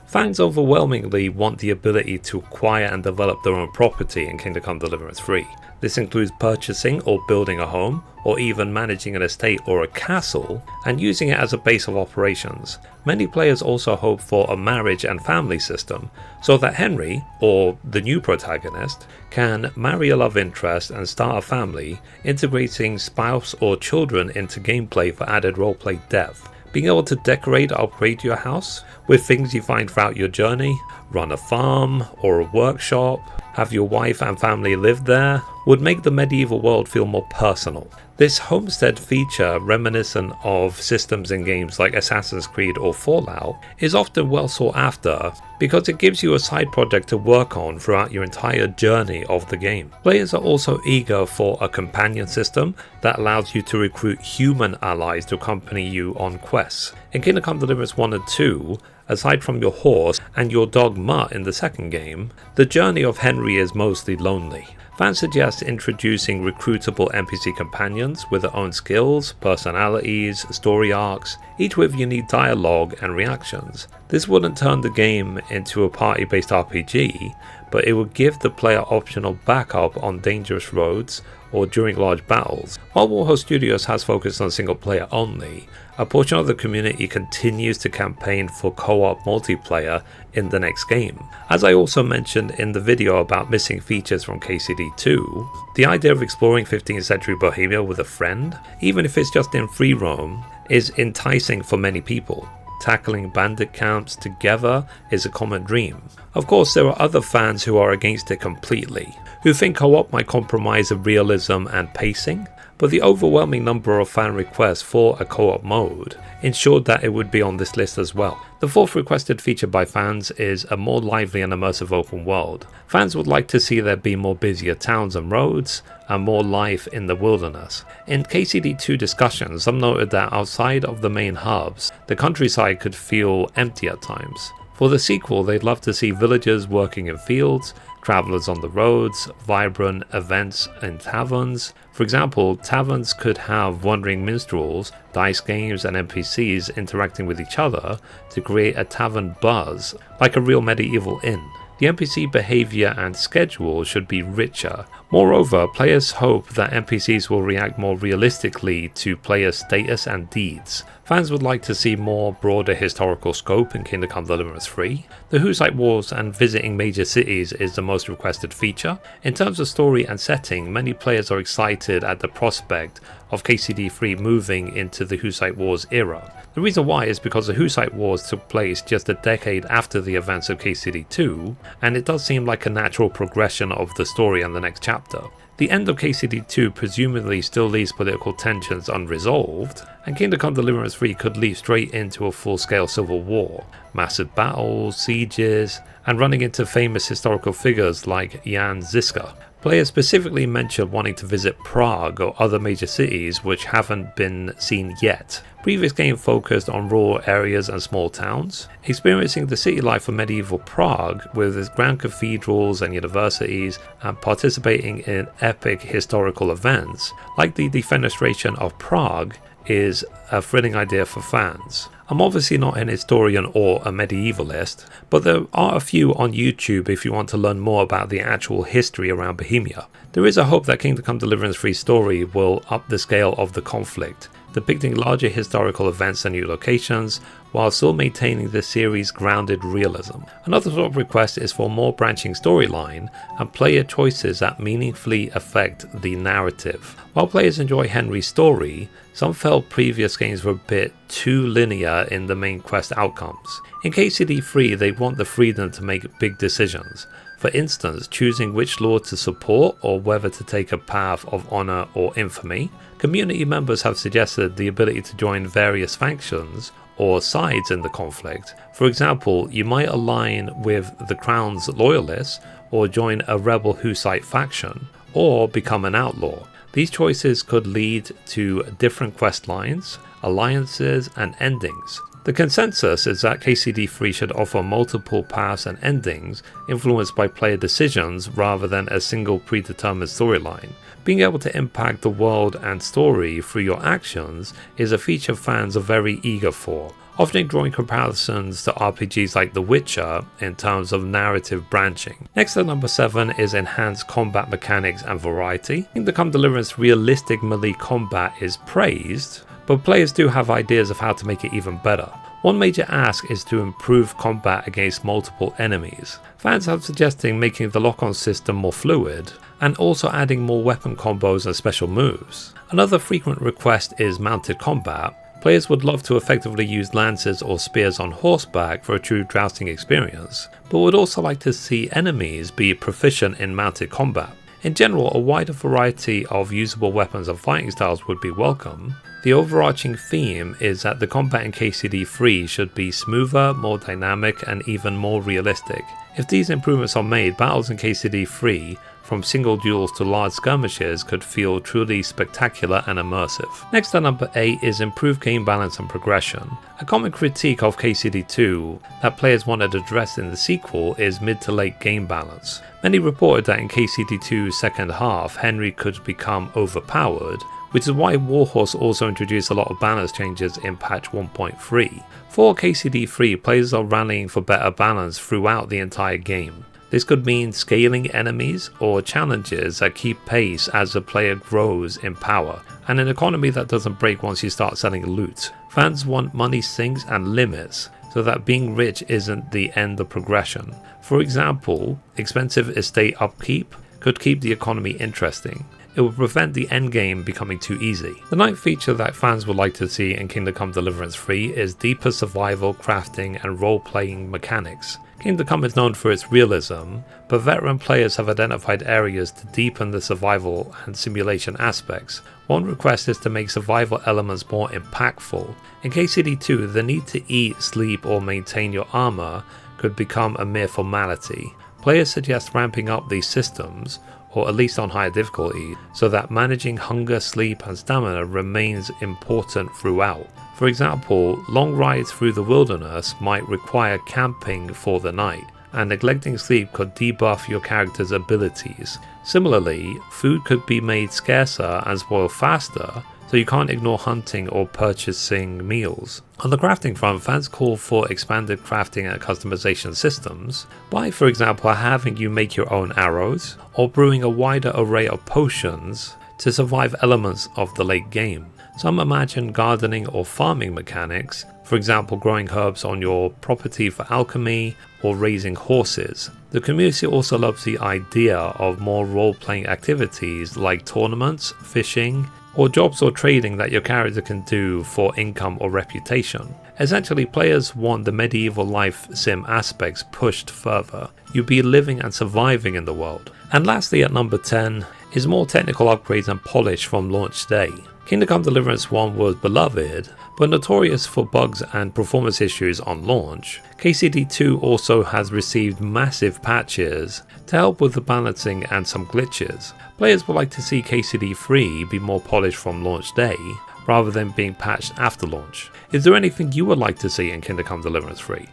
Fans overwhelmingly want the ability to acquire and develop their own property in Kingdom Come Deliverance III. This includes purchasing or building a home, or even managing an estate or a castle, and using it as a base of operations. Many players also hope for a marriage and family system, so that Henry, or the new protagonist, can marry a love interest and start a family, integrating spouse or children into gameplay for added roleplay depth. Being able to decorate or upgrade your house with things you find throughout your journey, run a farm or a workshop, have your wife and family live there, would make the medieval world feel more personal. This homestead feature, reminiscent of systems in games like Assassin's Creed or Fallout, is often well sought after because it gives you a side project to work on throughout your entire journey of the game. Players are also eager for a companion system that allows you to recruit human allies to accompany you on quests. In Kingdom Come Deliverance 1 and 2, aside from your horse and your dog Mutt in the second game, the journey of Henry is mostly lonely. Fans suggest introducing recruitable NPC companions with their own skills, personalities, story arcs, each with unique dialogue and reactions. This wouldn't turn the game into a party-based RPG, but it would give the player optional backup on dangerous roads or during large battles. While Warhorse Studios has focused on single player only, a portion of the community continues to campaign for co-op multiplayer in the next game. As I also mentioned in the video about missing features from KCD2, the idea of exploring 15th century Bohemia with a friend, even if it's just in free roam, is enticing for many people. Tackling bandit camps together is a common dream. Of course, there are other fans who are against it completely, who think co-op might compromise the realism and pacing, but the overwhelming number of fan requests for a co-op mode ensured that it would be on this list as well. The fourth requested feature by fans is a more lively and immersive open world. Fans would like to see there be more busier towns and roads, and more life in the wilderness. In KCD2 discussions, some noted that outside of the main hubs, the countryside could feel empty at times. For the sequel, they'd love to see villagers working in fields, travelers on the roads, vibrant events in taverns. For example, taverns could have wandering minstrels, dice games and NPCs interacting with each other to create a tavern buzz, like a real medieval inn. The NPC behavior and schedule should be richer. Moreover, players hope that NPCs will react more realistically to player status and deeds. Fans would like to see more broader historical scope in Kingdom Come Deliverance III. The Hussite Wars and visiting major cities is the most requested feature. In terms of story and setting, many players are excited at the prospect of KCD3 moving into the Hussite Wars era. The reason why is because the Hussite Wars took place just a decade after the events of KCD2, and it does seem like a natural progression of the story and the next chapter. The end of KCD2 presumably still leaves political tensions unresolved, and Kingdom Come Deliverance 3 could lead straight into a full-scale civil war, massive battles, sieges, and running into famous historical figures like Jan Žižka. Players specifically mentioned wanting to visit Prague or other major cities which haven't been seen yet. Previous game focused on rural areas and small towns. Experiencing the city life of medieval Prague with its grand cathedrals and universities, and participating in epic historical events like the defenestration of Prague is a thrilling idea for fans. I'm obviously not an historian or a medievalist, but there are a few on YouTube if you want to learn more about the actual history around Bohemia. There is a hope that Kingdom Come Deliverance 3's story will up the scale of the conflict, depicting larger historical events and new locations, while still maintaining the series' grounded realism. Another top request is for more branching storyline and player choices that meaningfully affect the narrative. While players enjoy Henry's story, some felt previous games were a bit too linear in the main quest outcomes. In KCD3, they want the freedom to make big decisions. For instance, choosing which lord to support or whether to take a path of honor or infamy. Community members have suggested the ability to join various factions or sides in the conflict. For example, you might align with the Crown's loyalists or join a rebel Hussite faction, or become an outlaw. These choices could lead to different quest lines, alliances, and endings. The consensus is that KCD3 should offer multiple paths and endings influenced by player decisions rather than a single predetermined storyline. Being able to impact the world and story through your actions is a feature fans are very eager for. often drawing comparisons to RPGs like The Witcher in terms of narrative branching. Next at number 7 is enhanced combat mechanics and variety. Kingdom Come Deliverance realistic melee combat is praised, but players do have ideas of how to make it even better. One major ask is to improve combat against multiple enemies. Fans have suggested making the lock-on system more fluid, and also adding more weapon combos and special moves. Another frequent request is mounted combat. Players would love to effectively use lances or spears on horseback for a true jousting experience, but would also like to see enemies be proficient in mounted combat. In general, a wider variety of usable weapons and fighting styles would be welcome. The overarching theme is that the combat in KCD3 should be smoother, more dynamic, and even more realistic. If these improvements are made, battles in KCD3, from single duels to large skirmishes, could feel truly spectacular and immersive. Next at number 8 is improved game balance and progression. A common critique of KCD2 that players wanted addressed in the sequel is mid to late game balance. Many reported that in KCD2's second half, Henry could become overpowered, which is why Warhorse also introduced a lot of balance changes in patch 1.3. For KCD3, players are rallying for better balance throughout the entire game. This could mean scaling enemies or challenges that keep pace as the player grows in power, and an economy that doesn't break once you start selling loot. Fans want money sinks and limits, so that being rich isn't the end of progression. For example, expensive estate upkeep could keep the economy interesting. It would prevent the endgame becoming too easy. The ninth feature that fans would like to see in Kingdom Come Deliverance III is deeper survival, crafting, and role-playing mechanics. Kingdom Come is known for its realism, but veteran players have identified areas to deepen the survival and simulation aspects. One request is to make survival elements more impactful. In KCD2, the need to eat, sleep, or maintain your armor could become a mere formality. Players suggest ramping up these systems, or at least on higher difficulty, so that managing hunger, sleep, and stamina remains important throughout. For example, long rides through the wilderness might require camping for the night, and neglecting sleep could debuff your character's abilities. Similarly, food could be made scarcer and spoil faster, so you can't ignore hunting or purchasing meals. On the crafting front, fans call for expanded crafting and customization systems by, for example, having you make your own arrows, or brewing a wider array of potions to survive elements of the late game. Some imagine gardening or farming mechanics, for example growing herbs on your property for alchemy or raising horses. The community also loves the idea of more role-playing activities like tournaments, fishing, or jobs or trading that your character can do for income or reputation. Essentially, players want the medieval life sim aspects pushed further. You'll be living and surviving in the world. And lastly, at number 10 is more technical upgrades and polish from launch day. Kingdom Come Deliverance 1 was beloved, but notorious for bugs and performance issues on launch. KCD2 also has received massive patches to help with the balancing and some glitches. Players would like to see KCD3 be more polished from launch day, rather than being patched after launch. Is there anything you would like to see in Kingdom Come Deliverance 3?